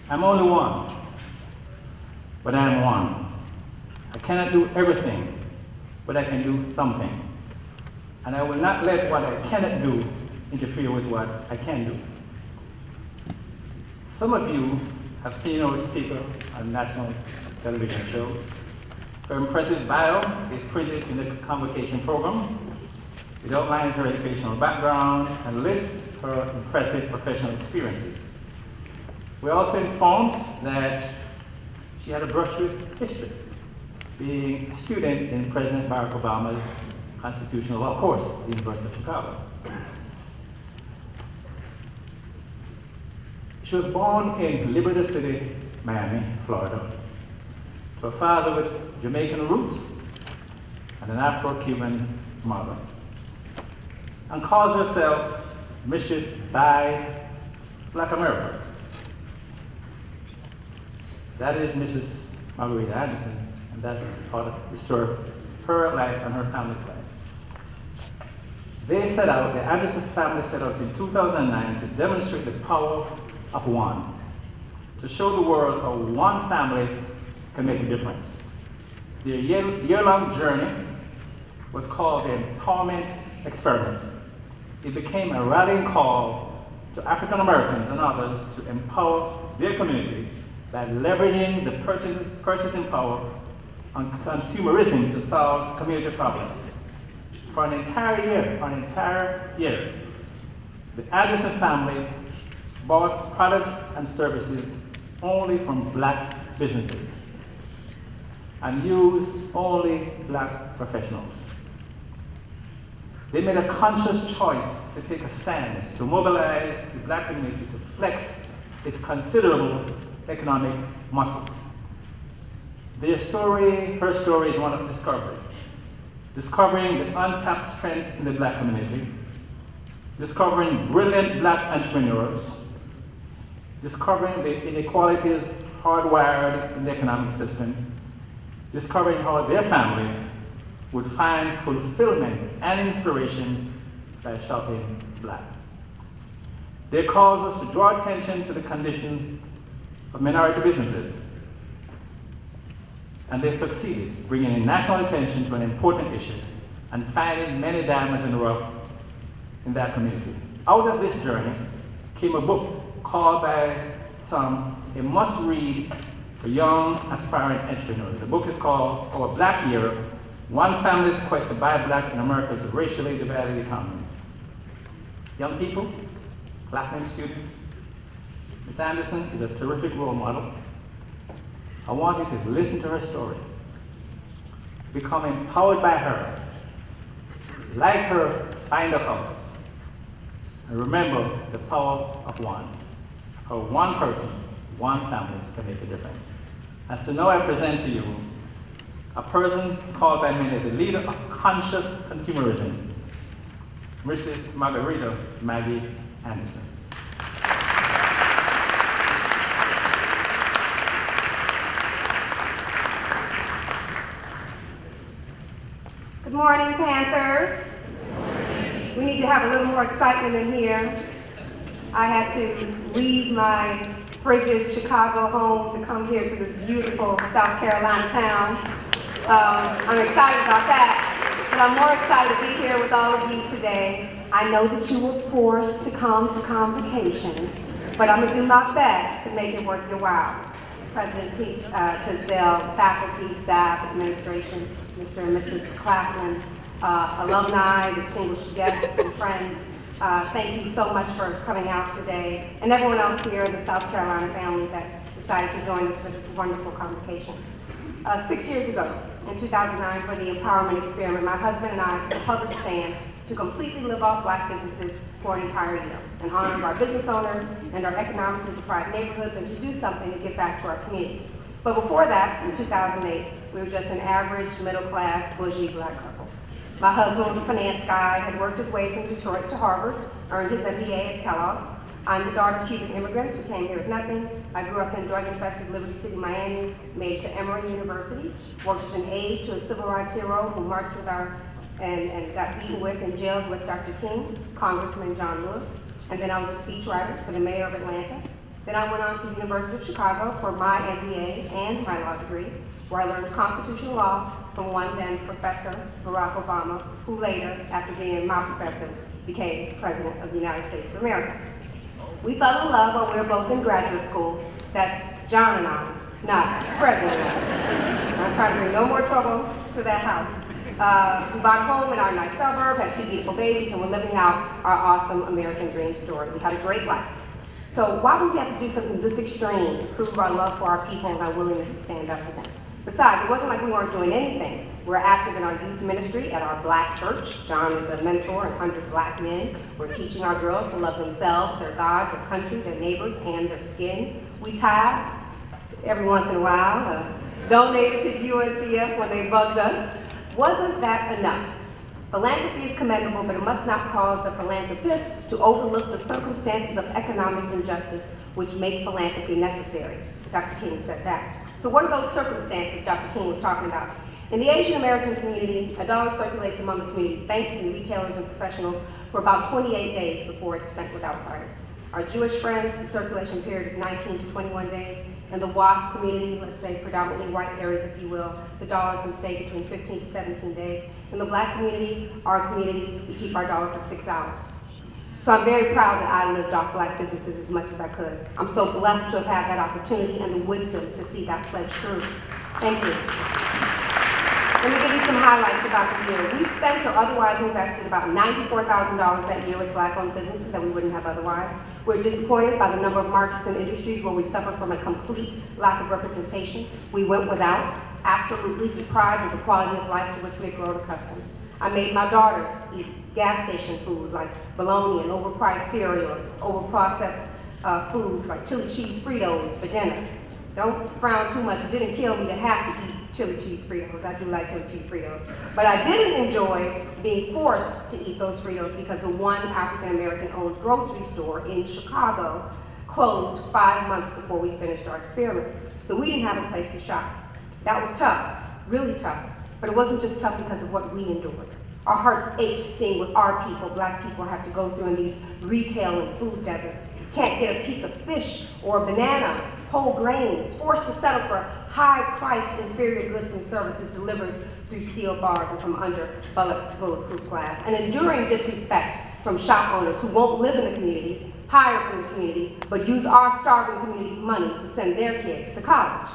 I'm only one, but I am one. I cannot do everything, but I can do something. And I will not let what I cannot do interfere with what I can do. Some of you have seen our speaker on national television shows. Her impressive bio is printed in the Convocation program. It outlines her educational background and lists her impressive professional experiences. We're also informed that she had a brush with history, being a student in President Barack Obama's constitutional law course at the University of Chicago. She was born in Liberty City, Miami, Florida, to a father with Jamaican roots and an Afro-Cuban mother, and calls herself Mrs. by Black America. That is Mrs. Margarita Anderson, and that's part of the story of her life and her family's life. The Anderson family set out in 2009 to demonstrate the power of one, to show the world how one family can make a difference. Their year-long journey was called the Empowerment Experiment. It became a rallying call to African Americans and others to empower their community by leveraging the purchasing power and consumerism to solve community problems. For an entire year, the Anderson family bought products and services only from Black businesses and used only Black professionals. They made a conscious choice to take a stand, to mobilize the Black community to flex its considerable economic muscle. Her story is one of discovery. Discovering the untapped strengths in the Black community, discovering brilliant Black entrepreneurs, discovering the inequalities hardwired in the economic system, discovering how their family would find fulfillment and inspiration by shopping Black. They caused us to draw attention to the condition of minority businesses, and they succeeded, bringing in national attention to an important issue and finding many diamonds in the rough in that community. Out of this journey came a book called by some a must-read for young, aspiring entrepreneurs. The book is called Our Black Year, One Family's Quest to Buy Black in America's Racially Divided Economy. Young people, Claflin students, Ms. Anderson is a terrific role model. I want you to listen to her story, become empowered by her, like her, find a cause, and remember the power of one. How one person, one family can make a difference. And so now I present to you a person called by many the leader of conscious consumerism, Mrs. Margarita Maggie Anderson. Good morning, Panthers. We need to have a little more excitement in here. I had to leave my frigid Chicago home to come here to this beautiful South Carolina town. I'm excited about that, but I'm more excited to be here with all of you today. I know that you were forced to come to Convocation, but I'm gonna do my best to make it worth your while. President Tisdale, faculty, staff, administration, Mr. and Mrs. Claflin, alumni, distinguished guests and friends, thank you so much for coming out today, and everyone else here in the South Carolina family that decided to join us for this wonderful convocation. 6 years ago, in 2009, for the Empowerment Experiment, my husband and I took a public stand to completely live off Black businesses for an entire year, in honor of our business owners and our economically deprived neighborhoods, and to do something to give back to our community. But before that, in 2008, we were just an average, middle-class, bougie Black couple. My husband was a finance guy, had worked his way from Detroit to Harvard, earned his MBA at Kellogg. I'm the daughter of Cuban immigrants who came here with nothing. I grew up in drug-infested Liberty City, Miami, made it to Emory University, worked as an aide to a civil rights hero who marched with and got beaten with and jailed with Dr. King, Congressman John Lewis. And then I was a speechwriter for the mayor of Atlanta. Then I went on to the University of Chicago for my MBA and my law degree, where I learned constitutional law from one then Professor Barack Obama, who later, after being my professor, became President of the United States of America. We fell in love while we were both in graduate school. That's John and I, not President and I. I'm trying to bring no more trouble to that house. We bought a home in our nice suburb, had 2 beautiful babies, and we're living out our awesome American dream story. We had a great life. So why would we have to do something this extreme to prove our love for our people and our willingness to stand up for them? Besides, it wasn't like we weren't doing anything. We're active in our youth ministry at our black church. John is a mentor and 100 black men. We're teaching our girls to love themselves, their God, their country, their neighbors, and their skin. We tithe every once in a while, donated to the UNCF when they bugged us. Wasn't that enough? Philanthropy is commendable, but it must not cause the philanthropist to overlook the circumstances of economic injustice which make philanthropy necessary. Dr. King said that. So what are those circumstances Dr. King was talking about? In the Asian American community, a dollar circulates among the community's banks and retailers and professionals for about 28 days before it's spent with outsiders. Our Jewish friends, the circulation period is 19 to 21 days. In the WASP community, let's say predominantly white areas, if you will, the dollar can stay between 15 to 17 days. In the black community, our community, we keep our dollar for 6 hours. So I'm very proud that I lived off black businesses as much as I could. I'm so blessed to have had that opportunity and the wisdom to see that pledge through. Thank you. Let me give you some highlights about the year. We spent or otherwise invested about $94,000 that year with black-owned businesses that we wouldn't have otherwise. We're disappointed by the number of markets and industries where we suffer from a complete lack of representation. We went without, absolutely deprived of the quality of life to which we had grown accustomed. I made my daughters eat gas station food like bologna and overpriced cereal, overprocessed foods like chili cheese Fritos for dinner. Don't frown too much. It didn't kill me to have to eat chili cheese Fritos. I do like chili cheese Fritos. But I didn't enjoy being forced to eat those Fritos because the one African-American owned grocery store in Chicago closed 5 months before we finished our experiment. So we didn't have a place to shop. That was tough, really tough. But it wasn't just tough because of what we endured. Our hearts ached seeing what our people, black people, have to go through in these retail and food deserts. Can't get a piece of fish or a banana, whole grains, forced to settle for high-priced inferior goods and services delivered through steel bars and from under bulletproof glass. And enduring disrespect from shop owners who won't live in the community, hire from the community, but use our starving community's money to send their kids to college.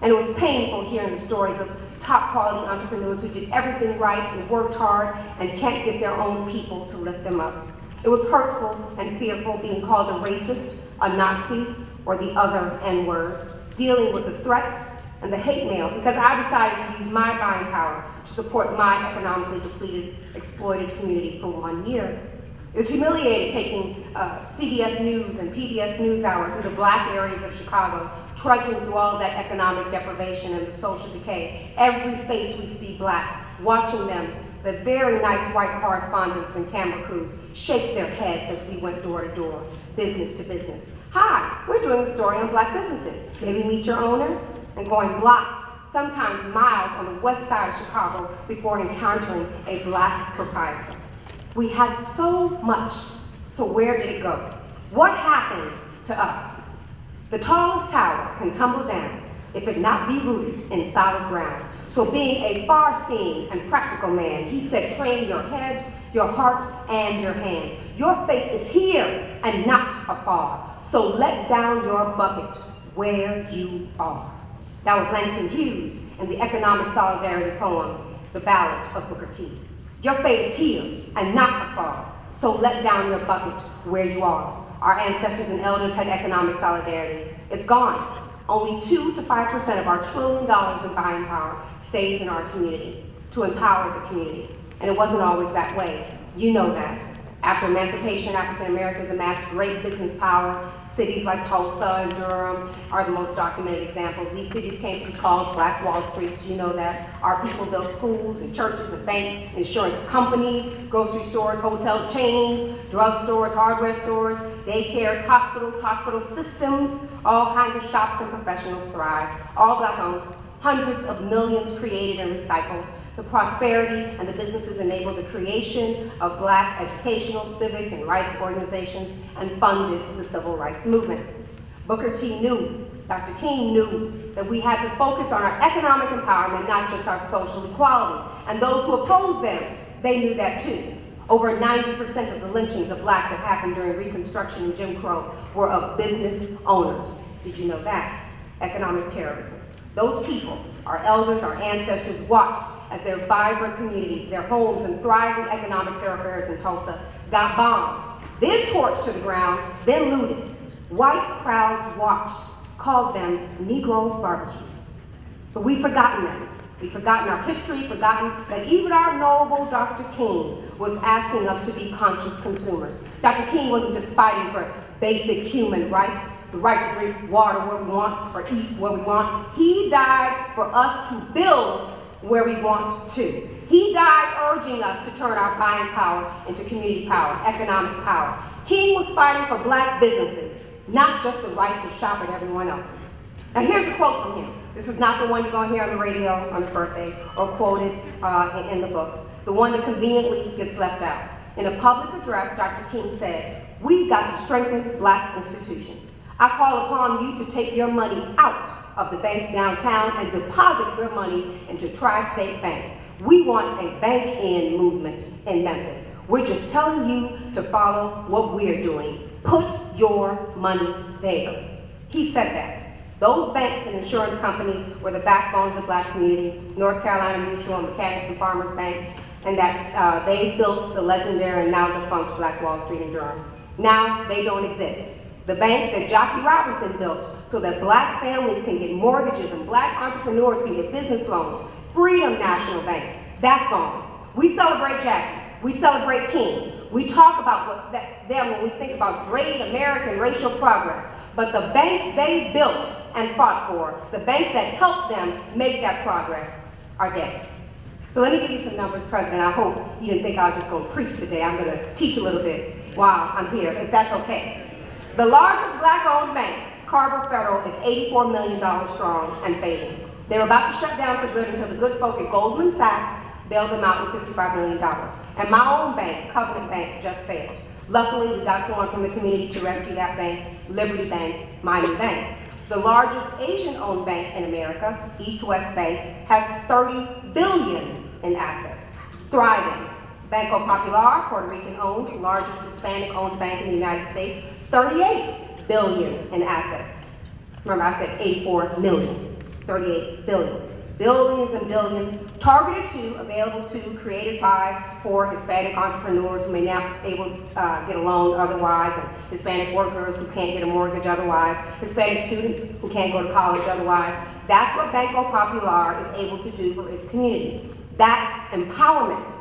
And it was painful hearing the stories of top-quality entrepreneurs who did everything right and worked hard and can't get their own people to lift them up. It was hurtful and fearful being called a racist, a Nazi, or the other N-word, dealing with the threats and the hate mail because I decided to use my buying power to support my economically depleted, exploited community for 1 year. It was humiliating taking CBS News and PBS NewsHour through the black areas of Chicago, trudging through all that economic deprivation and the social decay. Every face we see black, watching them, the very nice white correspondents and camera crews shake their heads as we went door to door, business to business. Hi, we're doing a story on black businesses. Maybe meet your owner and going blocks, sometimes miles on the west side of Chicago before encountering a black proprietor. We had so much, so where did it go? What happened to us? The tallest tower can tumble down if it not be rooted in solid ground. So being a far-seeing and practical man, he said, train your head, your heart, and your hand. Your fate is here and not afar. So let down your bucket where you are. That was Langston Hughes in the economic solidarity poem, The Ballad of Booker T. Your fate is here and not afar. So let down your bucket where you are. Our ancestors and elders had economic solidarity. It's gone. Only 2 to 5% of our $1 trillion in buying power stays in our community to empower the community. And it wasn't always that way. You know that. After emancipation, African Americans amassed great business power. Cities like Tulsa and Durham are the most documented examples. These cities came to be called Black Wall Streets, you know that. Our people built schools and churches and banks, insurance companies, grocery stores, hotel chains, drug stores, hardware stores, daycares, hospitals, hospital systems, all kinds of shops and professionals thrived, all black owned, hundreds of millions created and recycled. The prosperity and the businesses enabled the creation of black educational, civic, and rights organizations and funded the civil rights movement. Booker T knew, Dr. King knew that we had to focus on our economic empowerment, not just our social equality. And those who opposed them, they knew that too. Over 90% of the lynchings of blacks that happened during Reconstruction and Jim Crow were of business owners. Did you know that? Economic terrorism. Those people, our elders, our ancestors, watched as their vibrant communities, their homes and thriving economic thoroughfares in Tulsa got bombed, then torched to the ground, then looted. White crowds watched, called them Negro barbecues. But we've forgotten them. We've forgotten our history, forgotten that even our noble Dr. King was asking us to be conscious consumers. Dr. King wasn't just fighting for basic human rights, the right to drink water where we want or eat where we want. He died for us to build where we want to. He died urging us to turn our buying power into community power, economic power. King was fighting for black businesses, not just the right to shop at everyone else's. Now here's a quote from him. This is not the one you're going to hear on the radio on his birthday or quoted in the books, the one that conveniently gets left out. In a public address, Dr. King said, "We've got to strengthen black institutions. I call upon you to take your money out of the banks downtown and deposit your money into Tri-State Bank. We want a bank-in movement in Memphis. We're just telling you to follow what we're doing. Put your money there." He said that. Those banks and insurance companies were the backbone of the black community, North Carolina Mutual, Mechanics and Farmers Bank, and that they built the legendary and now defunct Black Wall Street in Durham. Now they don't exist. The bank that Jockey Robinson built so that black families can get mortgages and black entrepreneurs can get business loans, Freedom National Bank, that's gone. We celebrate Jackie, we celebrate King. We talk about them when we think about great American racial progress. But the banks they built and fought for, the banks that helped them make that progress, are dead. So let me give you some numbers, President. I hope you didn't think I was just going to preach today. I'm going to teach a little bit while I'm here, if that's okay. The largest black-owned bank, Carver Federal, is $84 million strong and failing. They were about to shut down for good until the good folk at Goldman Sachs bailed them out with $55 million. And my own bank, Covenant Bank, just failed. Luckily, we got someone from the community to rescue that bank, Liberty Bank, my new bank. The largest Asian-owned bank in America, East West Bank, has $30 billion in assets, thriving. Banco Popular, Puerto Rican-owned, largest Hispanic-owned bank in the United States, $38 billion in assets. Remember, I said 84 million, 38 billion. Billions and billions targeted to, available to, created by, for Hispanic entrepreneurs who may not be able to get a loan otherwise, and Hispanic workers who can't get a mortgage otherwise, Hispanic students who can't go to college otherwise. That's what Banco Popular is able to do for its community. That's empowerment.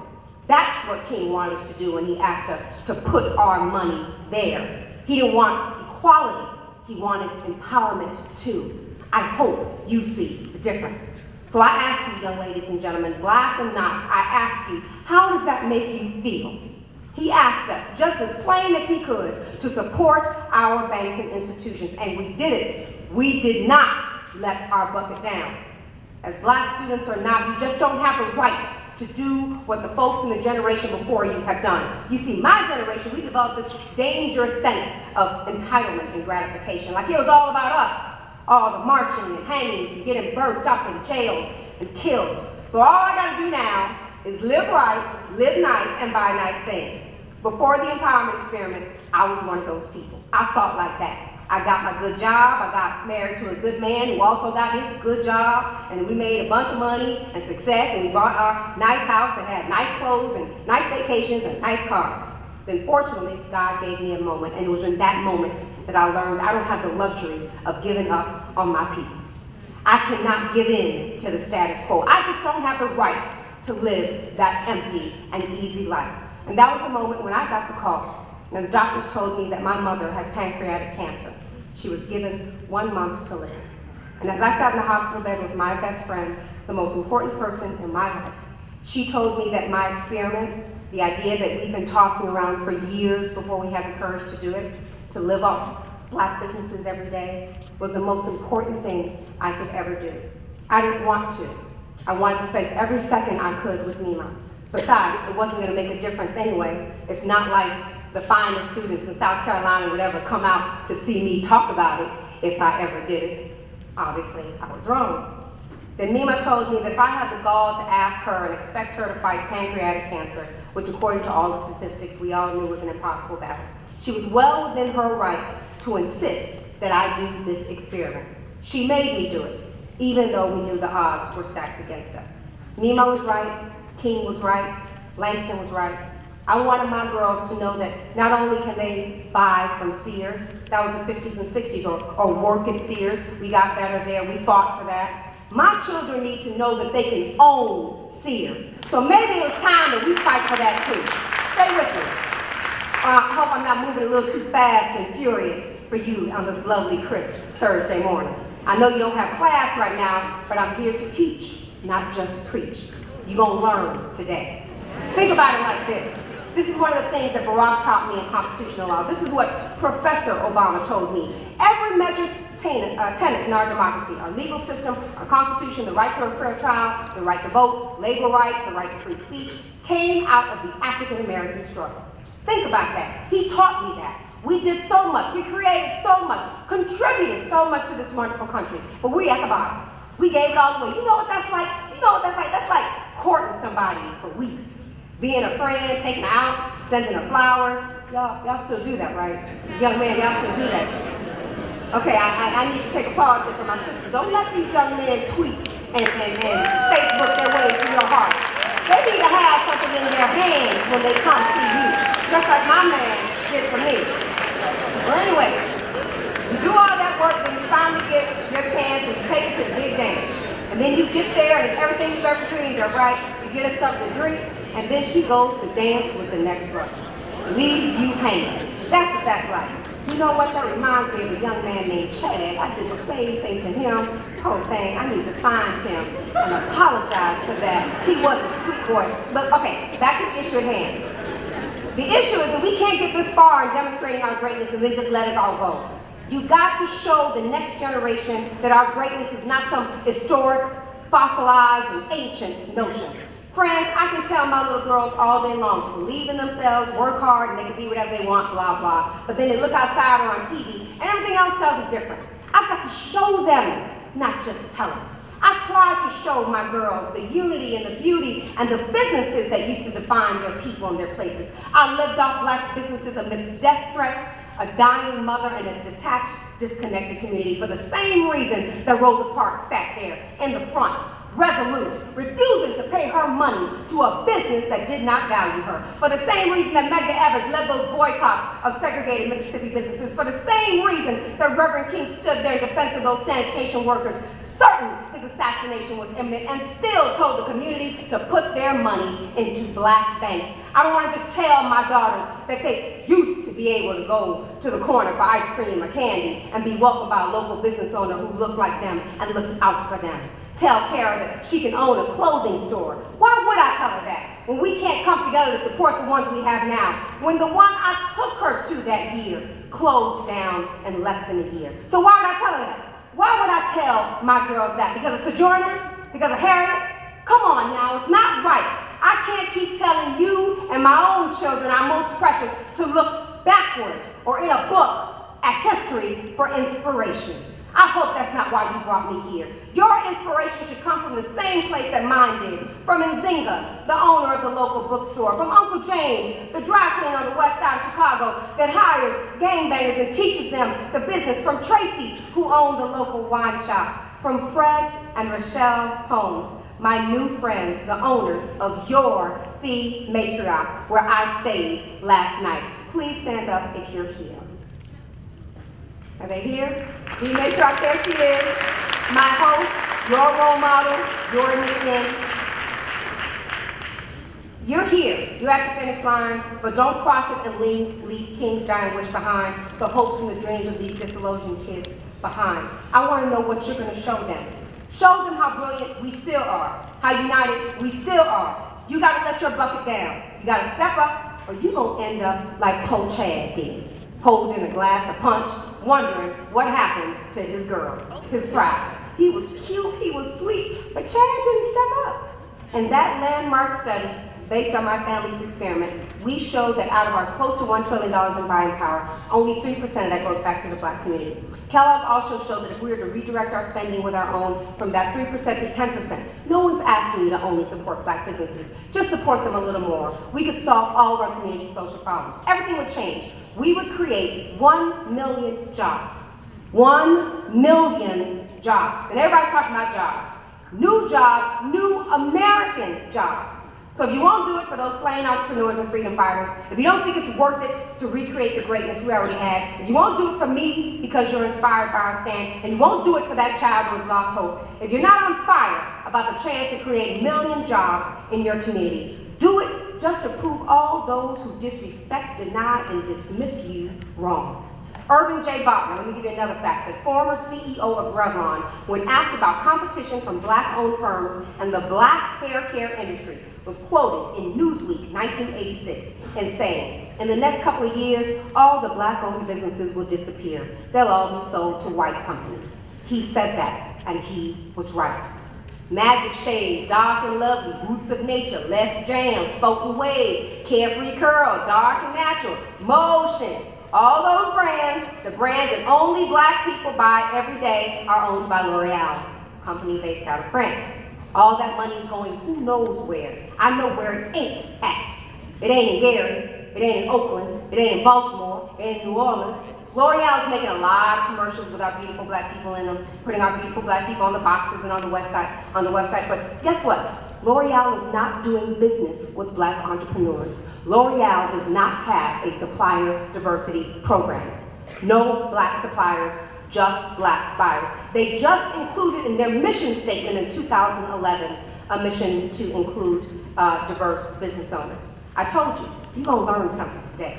That's what King wanted us to do when he asked us to put our money there. He didn't want equality, he wanted empowerment too. I hope you see the difference. So I ask you, young ladies and gentlemen, black or not, I ask you, how does that make you feel? He asked us, just as plain as he could, to support our banks and institutions, and we did it. We did not let our bucket down. As black students or not, you just don't have the right to do what the folks in the generation before you have done. You see, my generation, we developed this dangerous sense of entitlement and gratification, like it was all about us. All the marching and hangings and getting burnt up and jailed and killed. So all I gotta do now is live right, live nice, and buy nice things. Before the empowerment experiment, I was one of those people. I thought like that. I got my good job, I got married to a good man who also got his good job, and we made a bunch of money and success, and we bought our nice house and had nice clothes and nice vacations and nice cars. Then fortunately, God gave me a moment, and it was in that moment that I learned I don't have the luxury of giving up on my people. I cannot give in to the status quo. I just don't have the right to live that empty and easy life. And that was the moment when I got the call, and the doctors told me that my mother had pancreatic cancer. She was given 1 month to live. And as I sat in the hospital bed with my best friend, the most important person in my life, she told me that my experiment, the idea that we've been tossing around for years before we had the courage to do it, to live off black businesses every day, was the most important thing I could ever do. I didn't want to. I wanted to spend every second I could with Mima. Besides, it wasn't going to make a difference anyway. It's not like the finest students in South Carolina would ever come out to see me talk about it if I ever did it. Obviously, I was wrong. Then Nima told me that if I had the gall to ask her and expect her to fight pancreatic cancer, which according to all the statistics we all knew was an impossible battle, she was well within her right to insist that I do this experiment. She made me do it, even though we knew the odds were stacked against us. Nima was right, King was right, Langston was right. I wanted my girls to know that not only can they buy from Sears, that was the 50s and 60s, or work at Sears, we got better there, we fought for that. My children need to know that they can own Sears. So maybe it was time that we fight for that too. Stay with me. I hope I'm not moving a little too fast and furious for you on this lovely, crisp Thursday morning. I know you don't have class right now, but I'm here to teach, not just preach. You're gonna learn today. Think about it like this. This is one of the things that Barack taught me in constitutional law. This is what Professor Obama told me. Every major tenet in our democracy, our legal system, our constitution, the right to a fair trial, the right to vote, labor rights, the right to free speech, came out of the African American struggle. Think about that. He taught me that. We did so much, we created so much, contributed so much to this wonderful country, but we at the bottom. We gave it all away. You know what that's like? You know what that's like? That's like courting somebody for weeks. Being a friend, taking her out, sending her flowers. Y'all still do that, right? Young man, y'all still do that. Okay, I need to take a pause here for my sisters. Don't let these young men tweet and Facebook their way to your heart. They need to have something in their hands when they come see you, just like my man did for me. Well, anyway, you do all that work, then you finally get your chance and you take it to the big dance. And then you get there and it's everything you've ever dreamed of, right? You get her something to drink, and then she goes to dance with the next brother. Leaves you hanging. That's what that's like. You know what? That reminds me of a young man named Chad. I did the same thing to him. Poor thing, I need to find him and apologize for that. He was a sweet boy. But okay, back to the issue at hand. The issue is that we can't get this far in demonstrating our greatness and then just let it all go. You got to show the next generation that our greatness is not some historic, fossilized, and ancient notion. Friends, I can tell my little girls all day long to believe in themselves, work hard, and they can be whatever they want, blah, blah. But then they look outside or on TV, and everything else tells them different. I've got to show them, not just tell them. I try to show my girls the unity and the beauty and the businesses that used to define their people and their places. I lived off black businesses amidst death threats, a dying mother, and a detached, disconnected community for the same reason that Rosa Parks sat there in the front, resolute, refusing to pay her money to a business that did not value her. For the same reason that Medgar Evers led those boycotts of segregated Mississippi businesses. For the same reason that Reverend King stood there in defense of those sanitation workers, certain his assassination was imminent, and still told the community to put their money into black banks. I don't want to just tell my daughters that they used to be able to go to the corner for ice cream or candy and be welcomed by a local business owner who looked like them and looked out for them. Tell Kara that she can own a clothing store. Why would I tell her that? When we can't come together to support the ones we have now. When the one I took her to that year closed down in less than a year. So why would I tell her that? Why would I tell my girls that? Because of Sojourner? Because of Harriet? Come on now, it's not right. I can't keep telling you and my own children, our most precious, to look backward or in a book at history for inspiration. I hope that's not why you brought me here. Your inspiration should come from the same place that mine did. From Nzinga, the owner of the local bookstore. From Uncle James, the dry cleaner on the west side of Chicago that hires gangbangers and teaches them the business. From Tracy, who owned the local wine shop. From Fred and Rochelle Holmes, my new friends, the owners of your The Matriarch, where I stayed last night. Please stand up if you're here. Are they here? The Matriarch, there she is. My host, your role model, your nickname. You're here. You're at the finish line, but don't cross it and leave King's giant wish behind, the hopes and the dreams of these disillusioned kids behind. I want to know what you're going to show them. Show them how brilliant we still are, how united we still are. You got to let your bucket down. You got to step up, or you're going to end up like Po Chad did, holding a glass of punch, wondering what happened to his girl, his prize. He was cute, he was sweet, but Chad didn't step up. And that landmark study based on my family's experiment, we showed that out of our close to $1 trillion in buying power, only 3% of that goes back to the Black community. Kellogg also showed that if we were to redirect our spending with our own from that 3% to 10%, no one's asking you to only support Black businesses, just support them a little more. We could solve all of our community's social problems. Everything would change. We would create 1 million jobs. 1 million jobs. And everybody's talking about jobs. New jobs, new American jobs. So if you won't do it for those slain entrepreneurs and freedom fighters, if you don't think it's worth it to recreate the greatness we already had, if you won't do it for me because you're inspired by our stand, and you won't do it for that child who has lost hope, if you're not on fire about the chance to create 1 million jobs in your community, do it just to prove all those who disrespect, deny, and dismiss you wrong. Irving J. Bachman, let me give you another fact, the former CEO of Revlon, when asked about competition from Black-owned firms and the Black hair care industry, was quoted in Newsweek 1986 in saying, in the next couple of years, all the Black-owned businesses will disappear. They'll all be sold to white companies. He said that, and he was right. Magic Shade, Dark and Lovely, Roots of Nature, Less Jam, Spoken Waves, Carefree Curl, Dark and Natural, Motions, all those brands, the brands that only Black people buy every day, are owned by L'Oreal, a company based out of France. All that money is going who knows where. I know where it ain't at. It ain't in Gary, it ain't in Oakland, it ain't in Baltimore, it ain't in New Orleans. L'Oreal is making a lot of commercials with our beautiful Black people in them, putting our beautiful Black people on the boxes and on the website. But guess what? L'Oreal is not doing business with Black entrepreneurs. L'Oreal does not have a supplier diversity program. No Black suppliers, just Black buyers. They just included in their mission statement in 2011 a mission to include diverse business owners. I told you, you're gonna learn something today.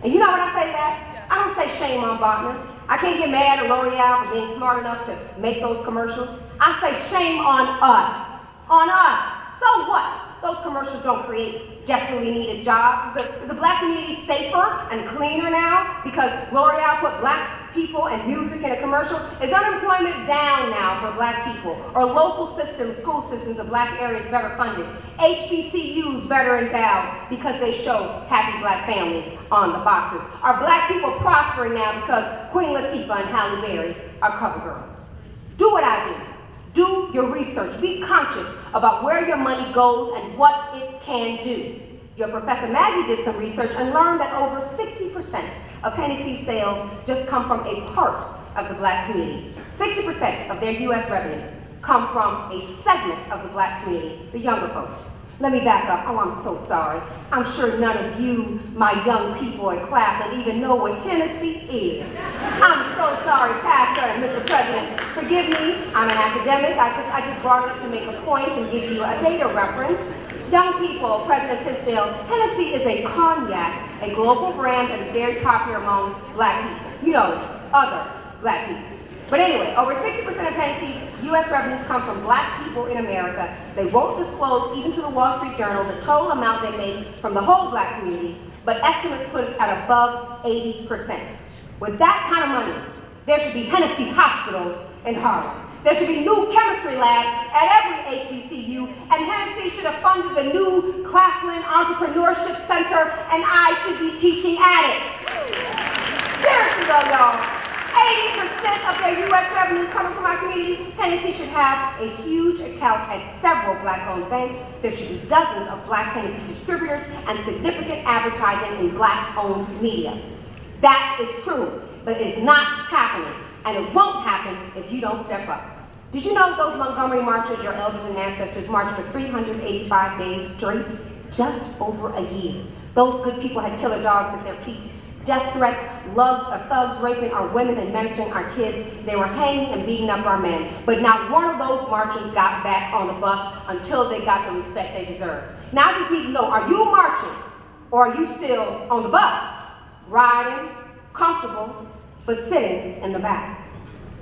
And you know what I say to that? I don't say shame on Bachman. I can't get mad at L'Oreal for being smart enough to make those commercials. I say shame on us. On us. So what? Those commercials don't create desperately needed jobs. Is the Black community safer and cleaner now because L'Oreal put Black people and music in a commercial? Is unemployment down now for Black people? Or local systems, school systems of Black areas better funded? HBCUs better endowed because they show happy Black families on the boxes? Are Black people prospering now because Queen Latifah and Halle Berry are cover girls? Do what I do. Do your research. Be conscious about where your money goes and what it can do. Your Professor Maggie did some research and learned that over 60% of Hennessy sales just come from a part of the Black community. 60% of their U.S. revenues come from a segment of the Black community, the younger folks. Let me back up. Oh, I'm so sorry. I'm sure none of you, my young people at Claflin, even know what Hennessy is. I'm so sorry, Pastor and Mr. President. Forgive me. I'm an academic. I just brought it up to make a point and give you a data reference. Young people, President Tisdale, Hennessy is a cognac, a global brand that is very popular among Black people. You know, other Black people. But anyway, over 60% of Hennessy's U.S. revenues come from Black people in America. They won't disclose, even to the Wall Street Journal, the total amount they made from the whole Black community, but estimates put it at above 80%. With that kind of money, there should be Hennessy hospitals in Harlem. There should be new chemistry labs at every HBCU, and Hennessy should have funded the new Claflin Entrepreneurship Center, and I should be teaching at it. Seriously though, y'all. 80% of their U.S. revenues coming from our community. Hennessy should have a huge account at several Black-owned banks. There should be dozens of Black Hennessy distributors and significant advertising in Black-owned media. That is true, but it is not happening, and it won't happen if you don't step up. Did you know those Montgomery marchers, your elders and ancestors, marched for 385 days straight? Just over a year. Those good people had killer dogs at their feet. Death threats, thugs raping our women and menacing our kids. They were hanging and beating up our men. But not one of those marchers got back on the bus until they got the respect they deserve. Now I just need to know, are you marching or are you still on the bus? Riding, comfortable, but sitting in the back.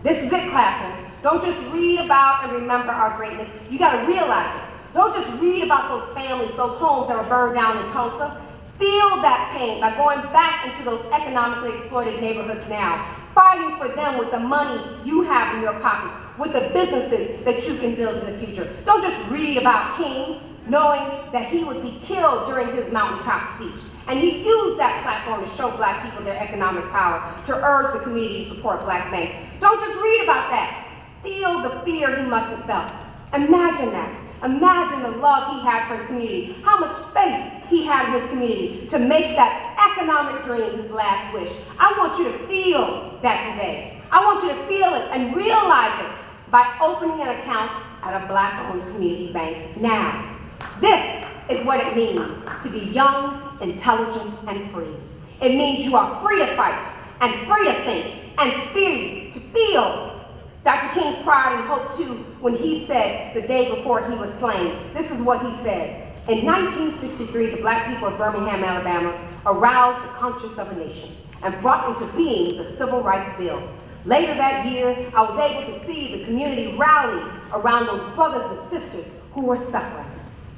This is it, Claflin. Don't just read about and remember our greatness. You gotta realize it. Don't just read about those families, those homes that were burned down in Tulsa. Feel that pain by going back into those economically exploited neighborhoods now, fighting for them with the money you have in your pockets, with the businesses that you can build in the future. Don't just read about King. knowing that he would be killed during his mountaintop speech. And he used that platform to show black people their economic power, to urge the community to support black banks. Don't just read about that. Feel the fear he must have felt. Imagine that. Imagine the love he had for his community, how much faith he had in his community to make that economic dream his last wish. I want you to feel that today. I want you to feel it and realize it by opening an account at a black-owned community bank now. This is what it means to be young, intelligent, and free. It means you are free to fight and free to think and free to feel. Dr. King's pride and hope, too, when he said the day before he was slain, this is what he said. In 1963, the black people of Birmingham, Alabama, aroused the conscience of a nation and brought into being the Civil Rights Bill. Later that year, I was able to see the community rally around those brothers and sisters who were suffering.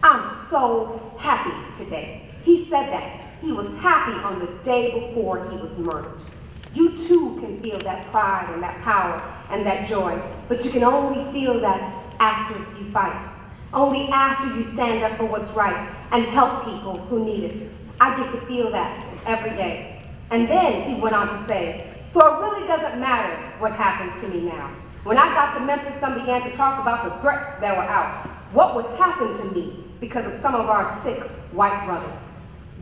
I'm so happy today. He said that. He was happy on the day before he was murdered. You too can feel that pride and that power and that joy, but you can only feel that after you fight. Only after you stand up for what's right and help people who need it. I get to feel that every day. And then he went on to say, so it really doesn't matter what happens to me now. When I got to Memphis, some began to talk about the threats that were out. What would happen to me because of some of our sick white brothers?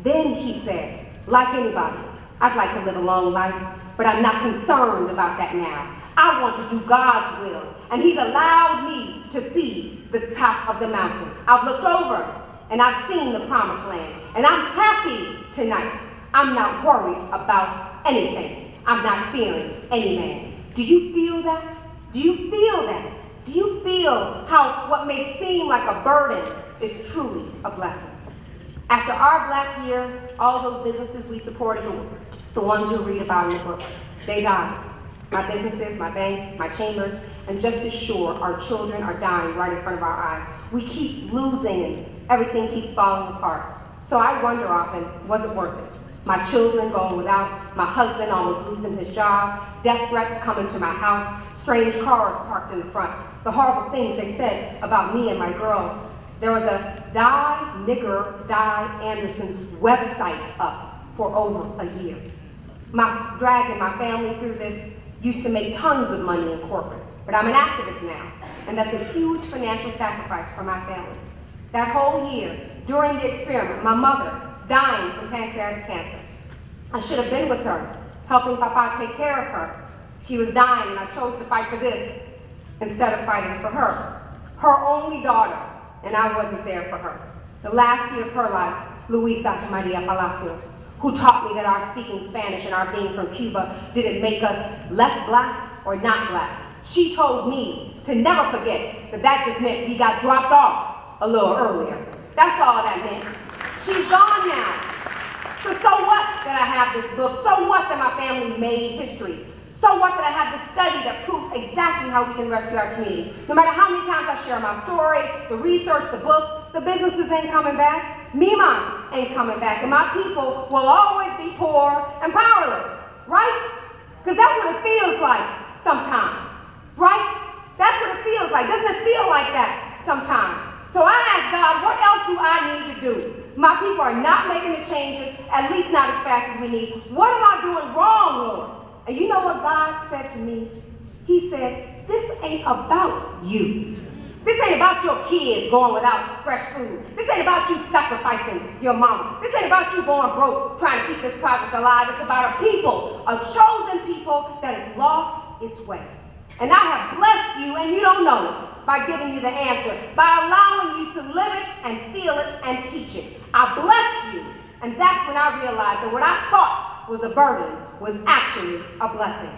Then he said, like anybody, I'd like to live a long life, but I'm not concerned about that now. I want to do God's will, and he's allowed me to see the top of the mountain. I've looked over, and I've seen the promised land, and I'm happy tonight. I'm not worried about anything. I'm not fearing any man. Do you feel that? Do you feel that? Do you feel how what may seem like a burden is truly a blessing? After our Black year, all those businesses we supported, the ones you read about in the book, they died. My businesses, my bank, my chambers, and just as sure, our children are dying right in front of our eyes. We keep losing and everything keeps falling apart. So I wonder often, was it worth it? My children going without, my husband almost losing his job, death threats coming to my house, strange cars parked in the front, the horrible things they said about me and my girls. There was a Die Nigger, Die Anderson's website up for over a year. Dragging my family through this used to make tons of money in corporate, but I'm an activist now, and that's a huge financial sacrifice for my family. That whole year, during the experiment, my mother dying from pancreatic cancer. I should have been with her, helping Papa take care of her. She was dying, and I chose to fight for this instead of fighting for her. Her only daughter, and I wasn't there for her. The last year of her life, Luisa Maria Palacios, who taught me that our speaking Spanish and our being from Cuba didn't make us less black or not black. She told me to never forget that that just meant we got dropped off a little earlier. That's all that meant. She's gone now. So what that I have this book? So what that my family made history? So what that I have this study that proves exactly how we can rescue our community? No matter how many times I share my story, the research, the book, the businesses ain't coming back. Mima ain't coming back. And my people will always be poor and powerless, right? Because that's what it feels like sometimes, right? That's what it feels like. Doesn't it feel like that sometimes? So I asked God, what else do I need to do? My people are not making the changes, at least not as fast as we need. What am I doing wrong, Lord? And you know what God said to me? He said, this ain't about you. This ain't about your kids going without fresh food. This ain't about you sacrificing your mama. This ain't about you going broke trying to keep this project alive. It's about a people, a chosen people that has lost its way. And I have blessed you, and you don't know it, by giving you the answer, by allowing you to live it and feel it and teach it. I blessed you, and that's when I realized that what I thought was a burden was actually a blessing.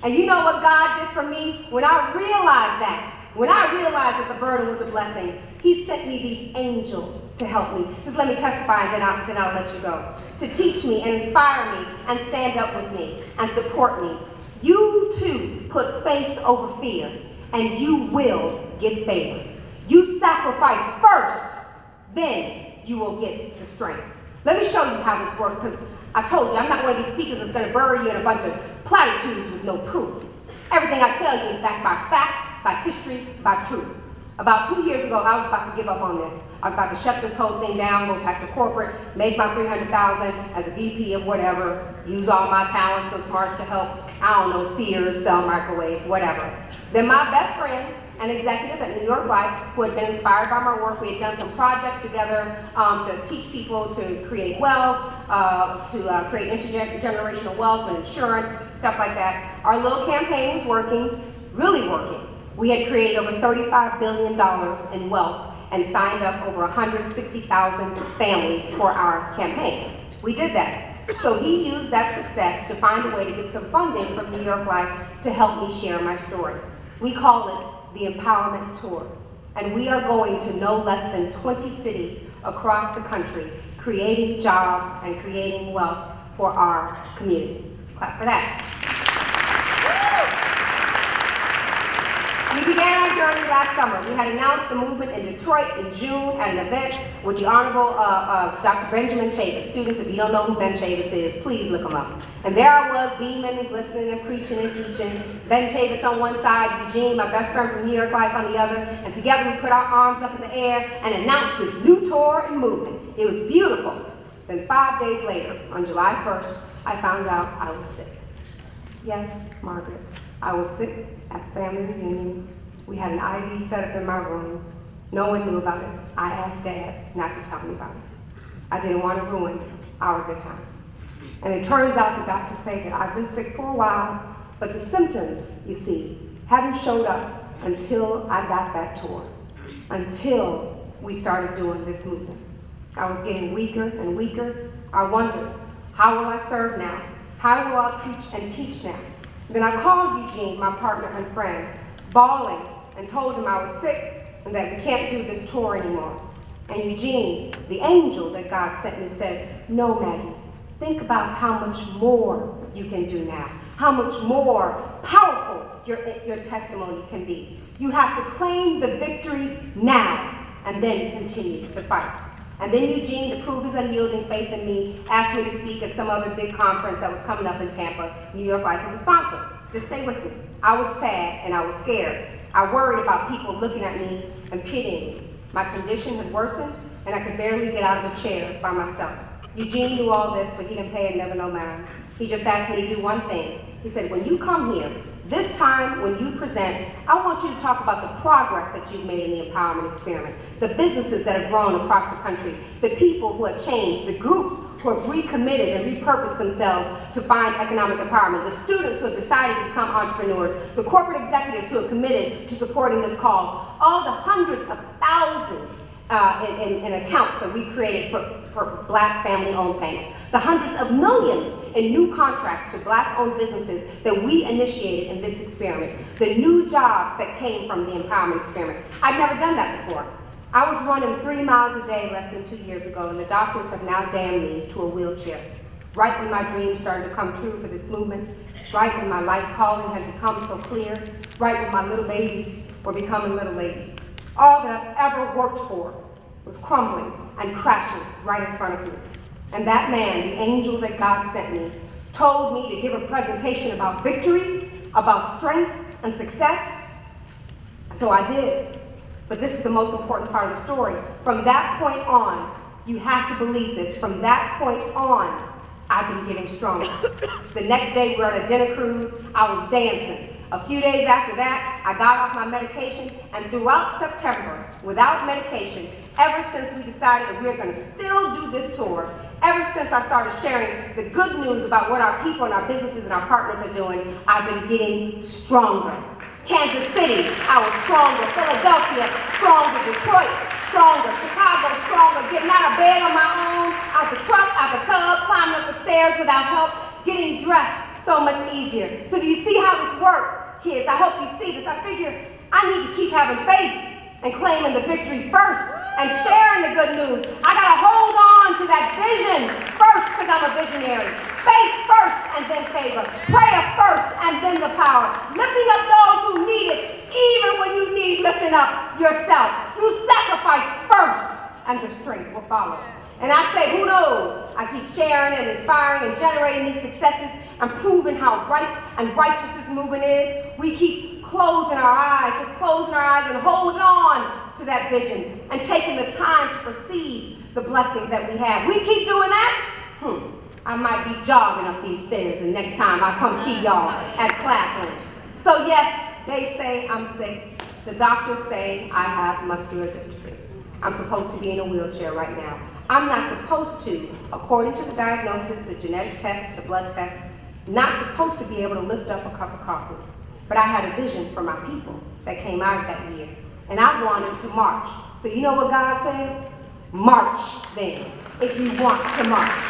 And you know what God did for me? When I realized that the burden was a blessing, he sent me these angels to help me. Just let me testify, and then I'll let you go. To teach me and inspire me and stand up with me and support me. You too put faith over fear, and you will get favor. You sacrifice first, then you will get the strength. Let me show you how this works, because I told you, I'm not one of these speakers that's going to bury you in a bunch of platitudes with no proof. Everything I tell you is backed by fact, by history, by truth. About 2 years ago, I was about to give up on this. I was about to shut this whole thing down, go back to corporate, make my $300,000 as a VP of whatever, use all my talents and smarts to help, I don't know, Sears, sell microwaves, whatever. Then my best friend, an executive at New York Life, who had been inspired by my work, we had done some projects together to teach people to create wealth, to create intergenerational wealth and insurance, stuff like that. Our little campaign was working, really working. We had created over $35 billion in wealth and signed up over 160,000 families for our campaign. We did that. So he used that success to find a way to get some funding from New York Life to help me share my story. We call it the Empowerment Tour. And we are going to no less than 20 cities across the country, creating jobs and creating wealth for our community. Clap for that. We began our journey last summer. We had announced the movement in Detroit in June at an event with the Honorable Dr. Benjamin Chavis. Students, if you don't know who Ben Chavis is, please look him up. And there I was, beaming and glistening and preaching and teaching. Ben Chavis on one side, Eugene, my best friend from New York Life, on the other. And together we put our arms up in the air and announced this new tour and movement. It was beautiful. Then 5 days later, on July 1st, I found out I was sick. Yes, Margaret, I was sick at the family reunion. We had an IV set up in my room. No one knew about it. I asked Dad not to tell me about it. I didn't want to ruin our good time. And it turns out the doctors say that I've been sick for a while, but the symptoms, you see, hadn't showed up until I got that tour, until we started doing this movement. I was getting weaker and weaker. I wondered, how will I serve now? How will I preach and teach now? Then I called Eugene, my partner and friend, bawling, and told him I was sick and that we can't do this tour anymore. And Eugene, the angel that God sent me, said, no, Maggie, think about how much more you can do now, how much more powerful your testimony can be. You have to claim the victory now and then continue the fight. And then Eugene, to prove his unyielding faith in me, asked me to speak at some other big conference that was coming up in Tampa. New York Life was a sponsor. Just stay with me. I was sad and I was scared. I worried about people looking at me and pitying me. My condition had worsened and I could barely get out of a chair by myself. Eugene knew all this, but he didn't pay it never no mind. He just asked me to do one thing. He said, when you come here, this time when you present, I want you to talk about the progress that you've made in the empowerment experiment, the businesses that have grown across the country, the people who have changed, the groups who have recommitted and repurposed themselves to find economic empowerment, the students who have decided to become entrepreneurs, the corporate executives who have committed to supporting this cause, all the hundreds of thousands in accounts that we've created for Black family-owned banks, the hundreds of millions in new contracts to Black-owned businesses that we initiated in this experiment, the new jobs that came from the empowerment experiment. I've never done that before. I was running 3 miles a day less than 2 years ago, and the doctors have now damned me to a wheelchair. Right when my dreams started to come true for this movement, right when my life's calling had become so clear, right when my little babies were becoming little ladies. All that I've ever worked for was crumbling and crashing right in front of me. And that man, the angel that God sent me, told me to give a presentation about victory, about strength and success. So I did. But this is the most important part of the story. From that point on, you have to believe this, from that point on, I've been getting stronger. The next day we were on a dinner cruise, I was dancing. A few days after that, I got off my medication, and throughout September, without medication, ever since we decided that we were going to still do this tour, ever since I started sharing the good news about what our people and our businesses and our partners are doing, I've been getting stronger. Kansas City, I was stronger. Philadelphia, stronger. Detroit, stronger. Chicago, stronger. Getting out of bed on my own, out the truck, out the tub, climbing up the stairs without help, getting dressed so much easier. So do you see how this works, kids? I hope you see this. I figure I need to keep having faith and claiming the victory first and sharing the good news. I gotta hold on to that vision first because I'm a visionary. Faith first and then favor. Prayer first and then the power. Lifting up those who need it, even when you need lifting up yourself. You sacrifice first and the strength will follow. And I say, who knows? I keep sharing and inspiring and generating these successes and proving how right and righteous this movement is. We keep closing our eyes, just closing our eyes and holding on to that vision and taking the time to perceive the blessings that we have. We keep doing that, I might be jogging up these stairs the next time I come see y'all at Claflin. So yes, they say I'm sick. The doctors say I have muscular dystrophy. I'm supposed to be in a wheelchair right now. I'm not supposed to, according to the diagnosis, the genetic test, the blood test, not supposed to be able to lift up a cup of coffee. But I had a vision for my people that came out of that year. And I wanted to march. So you know what God said? March then, if you want to march.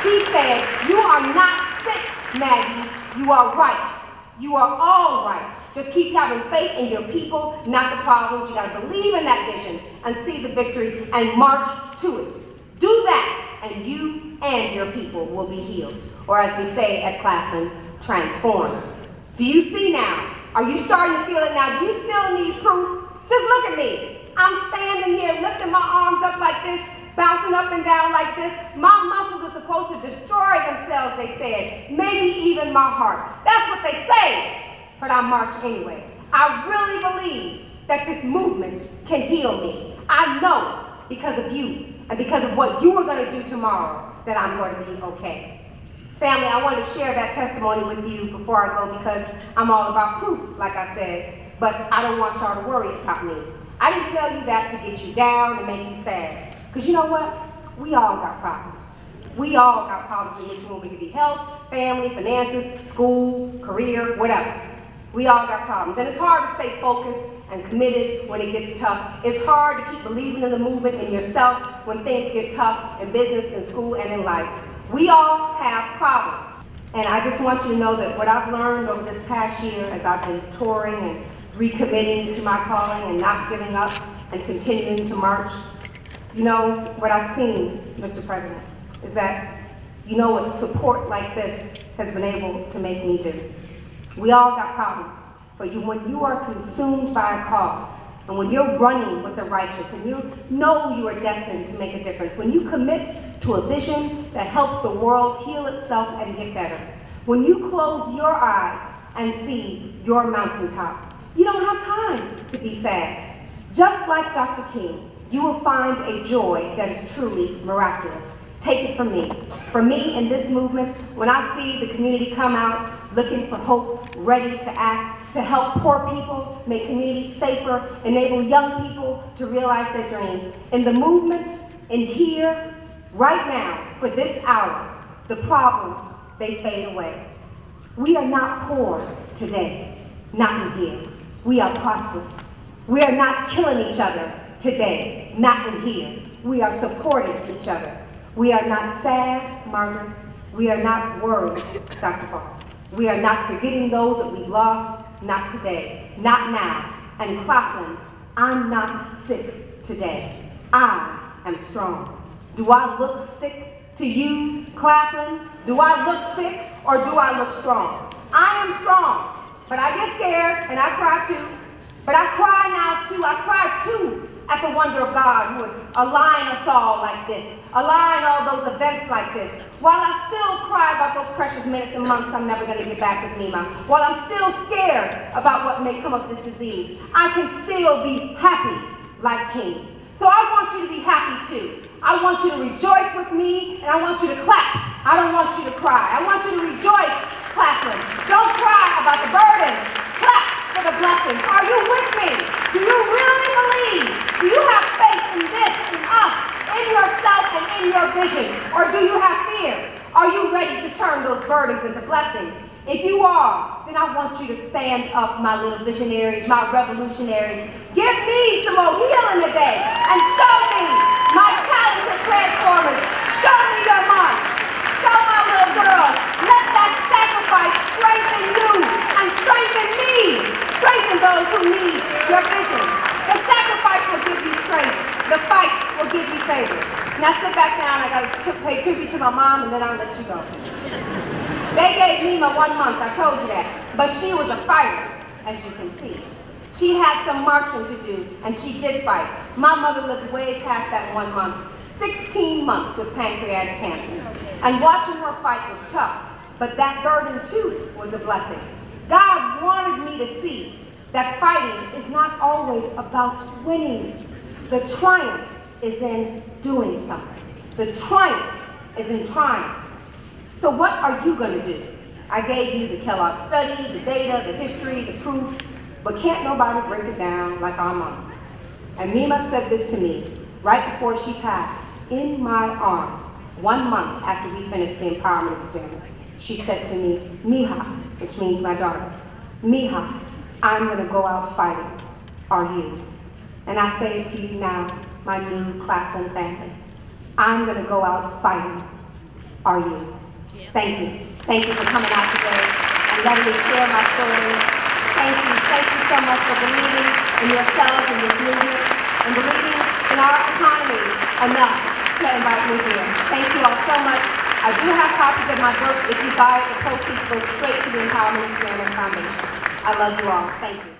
He said, you are not sick, Maggie. You are right. You are all right. Just keep having faith in your people, not the problems. You gotta believe in that vision and see the victory and march to it. Do that, and you and your people will be healed. Or as we say at Claflin, transformed. Do you see now? Are you starting to feel it now? Do you still need proof? Just look at me. I'm standing here, lifting my arms up like this, bouncing up and down like this. My muscles are supposed to destroy themselves, they said. Maybe even my heart. That's what they say. But I march anyway. I really believe that this movement can heal me. I know because of you and because of what you are going to do tomorrow that I'm going to be okay. Family, I wanted to share that testimony with you before I go because I'm all about proof, like I said, but I don't want y'all to worry about me. I didn't tell you that to get you down and make you sad. Because you know what? We all got problems. We all got problems in this room. It could be health, family, finances, school, career, whatever. We all got problems. And it's hard to stay focused and committed when it gets tough. It's hard to keep believing in the movement and yourself when things get tough in business, in school, and in life. We all have problems. And I just want you to know that what I've learned over this past year as I've been touring and recommitting to my calling and not giving up and continuing to march, you know, what I've seen, Mr. President, is that you know what support like this has been able to make me do. We all got problems, but when you are consumed by a cause, and when you're running with the righteous, and you know you are destined to make a difference, when you commit to a vision that helps the world heal itself and get better, when you close your eyes and see your mountaintop, you don't have time to be sad. Just like Dr. King, you will find a joy that is truly miraculous. Take it from me. For me, in this movement, when I see the community come out looking for hope, ready to act, to help poor people, make communities safer, enable young people to realize their dreams. In the movement, in here, right now, for this hour, the problems, they fade away. We are not poor today, not in here. We are prosperous. We are not killing each other today, not in here. We are supporting each other. We are not sad, Margaret. We are not worried, Dr. Ball. We are not forgetting those that we've lost, not today, not now. And Claflin, I'm not sick today. I am strong. Do I look sick to you, Claflin? Do I look sick or do I look strong? I am strong, but I get scared and I cry too. But I cry now too. I cry too at the wonder of God who would align us all like this, align all those events like this. While I still cry about those precious minutes and months I'm never going to get back with Mima, while I'm still scared about what may come of this disease, I can still be happy like King. So I want you to be happy too. I want you to rejoice with me and I want you to clap. I don't want you to cry. I want you to rejoice, Claflin. Don't cry about the burdens. Clap for the blessings. Are you with me? Do you really believe? Do you have faith in this, in us, in yourself and in your vision? Or do you have fear? Are you ready to turn those burdens into blessings? If you are, then I want you to stand up, my little visionaries, my revolutionaries. Give me some more healing today and show me my talented transformers. Show me your march. Show my little girls. Let that sacrifice strengthen you and strengthen me. Strengthen those who need your vision. The sacrifice will give you strength. The fight will give you favor. Now sit back down. I got to pay tribute to my mom and then I'll let you go. They gave Mima 1 month, I told you that. But she was a fighter, as you can see. She had some marching to do, and she did fight. My mother lived way past that 1 month, 16 months with pancreatic cancer. And watching her fight was tough, but that burden too was a blessing. God wanted me to see that fighting is not always about winning. The triumph is in doing something. The triumph is in trying. So what are you going to do? I gave you the Kellogg study, the data, the history, the proof, but can't nobody break it down like our mamas. And Mima said this to me right before she passed, in my arms, 1 month after we finished the empowerment experiment. She said to me, Mija, which means my daughter, Mija, I'm going to go out fighting. Are you? And I say it to you now, my new Claflin family. I'm going to go out fighting. Are you? Yeah. Thank you. Thank you for coming out today and letting me share my story. Thank you. Thank you so much for believing in yourselves and this movement and believing in our economy enough to invite me here. Thank you all so much. I do have copies of my book. If you buy it, the proceeds go straight to the Empowerment Experiment Foundation. I love you all. Thank you.